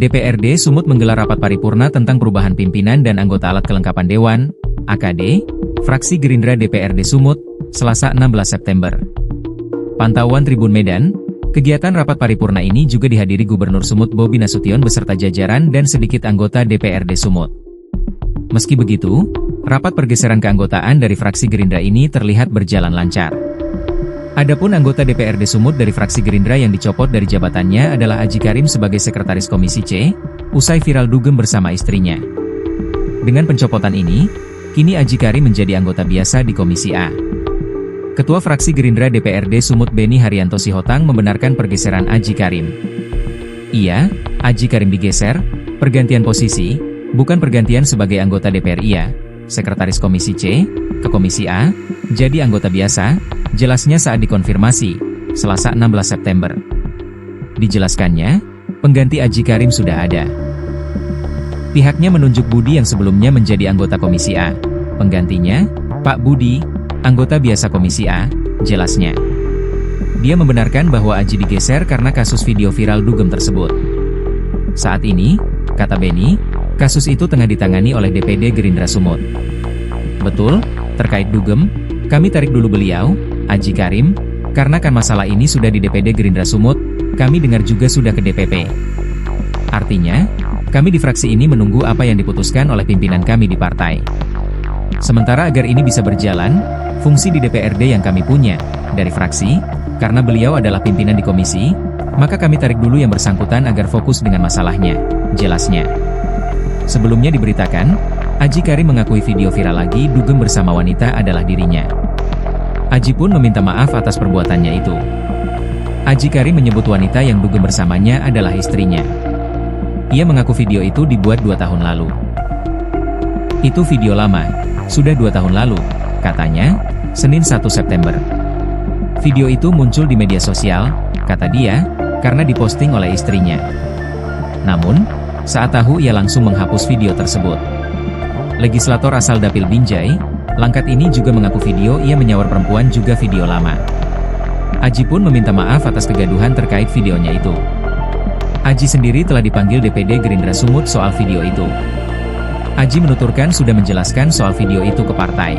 DPRD Sumut menggelar rapat paripurna tentang perubahan pimpinan dan anggota alat kelengkapan Dewan, AKD, fraksi Gerindra DPRD Sumut, Selasa 16 September. Pantauan Tribun Medan, kegiatan rapat paripurna ini juga dihadiri Gubernur Sumut Bobi Nasution beserta jajaran dan sedikit anggota DPRD Sumut. Meski begitu, rapat pergeseran keanggotaan dari fraksi Gerindra ini terlihat berjalan lancar. Adapun anggota DPRD Sumut dari fraksi Gerindra yang dicopot dari jabatannya adalah Aji Karim sebagai Sekretaris Komisi C, usai viral dugem bersama istrinya. Dengan pencopotan ini, kini Aji Karim menjadi anggota biasa di Komisi A. Ketua fraksi Gerindra DPRD Sumut Beni Haryanto Sihotang membenarkan pergeseran Aji Karim. Iya, Aji Karim digeser, pergantian posisi, bukan pergantian sebagai anggota DPR IA, Sekretaris Komisi C, ke Komisi A, jadi anggota biasa, jelasnya saat dikonfirmasi, Selasa 16 September. Dijelaskannya, pengganti Aji Karim sudah ada. Pihaknya menunjuk Budi yang sebelumnya menjadi anggota Komisi A. Penggantinya, Pak Budi, anggota biasa Komisi A, jelasnya. Dia membenarkan bahwa Aji digeser karena kasus video viral dugem tersebut. Saat ini, kata Beni, kasus itu tengah ditangani oleh DPD Gerindra Sumut. Betul, terkait dugem, kami tarik dulu beliau, Aji Karim, karena kan masalah ini sudah di DPD Gerindra Sumut, kami dengar juga sudah ke DPP. Artinya, kami di fraksi ini menunggu apa yang diputuskan oleh pimpinan kami di partai. Sementara agar ini bisa berjalan, fungsi di DPRD yang kami punya, dari fraksi, karena beliau adalah pimpinan di komisi, maka kami tarik dulu yang bersangkutan agar fokus dengan masalahnya, jelasnya. Sebelumnya diberitakan, Aji Karim mengakui video viral lagi dugem bersama wanita adalah dirinya. Aji pun meminta maaf atas perbuatannya itu. Aji Karim menyebut wanita yang dugem bersamanya adalah istrinya. Ia mengaku video itu dibuat 2 tahun lalu. Itu video lama, sudah 2 tahun lalu, katanya, Senin 1 September. Video itu muncul di media sosial, kata dia, karena diposting oleh istrinya. Namun, saat tahu ia langsung menghapus video tersebut. Legislator asal Dapil Binjai, Langkat ini juga mengaku video ia menyawar perempuan juga video lama. Aji pun meminta maaf atas kegaduhan terkait videonya itu. Aji sendiri telah dipanggil DPD Gerindra Sumut soal video itu. Aji menuturkan sudah menjelaskan soal video itu ke partai.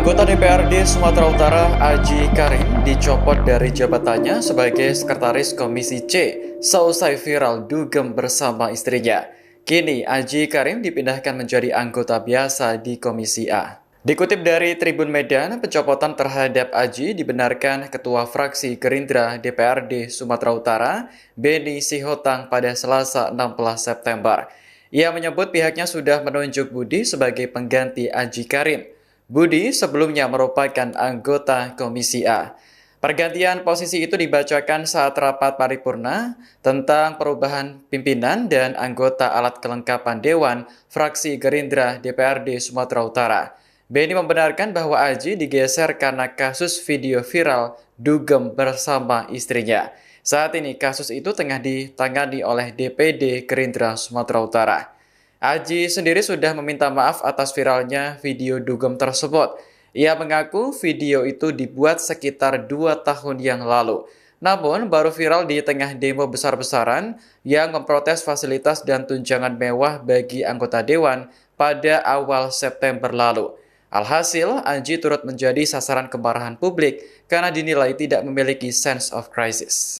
Anggota DPRD Sumatera Utara Aji Karim dicopot dari jabatannya sebagai Sekretaris Komisi C seusai viral dugem bersama istrinya. Kini Aji Karim dipindahkan menjadi anggota biasa di Komisi A. Dikutip dari Tribun Medan, pencopotan terhadap Aji dibenarkan Ketua Fraksi Gerindra DPRD Sumatera Utara Beni Sihotang pada Selasa 16 September. Ia menyebut pihaknya sudah menunjuk Budi sebagai pengganti Aji Karim. Budi sebelumnya merupakan anggota Komisi A. Pergantian posisi itu dibacakan saat rapat paripurna tentang perubahan pimpinan dan anggota alat kelengkapan Dewan fraksi Gerindra DPRD Sumatera Utara. Beni membenarkan bahwa Aji digeser karena kasus video viral dugem bersama istrinya. Saat ini kasus itu tengah ditangani oleh DPD Gerindra Sumatera Utara. Aji sendiri sudah meminta maaf atas viralnya video dugem tersebut. Ia mengaku video itu dibuat sekitar 2 tahun yang lalu. Namun baru viral di tengah demo besar-besaran yang memprotes fasilitas dan tunjangan mewah bagi anggota dewan pada awal September lalu. Alhasil, Aji turut menjadi sasaran kemarahan publik karena dinilai tidak memiliki sense of crisis.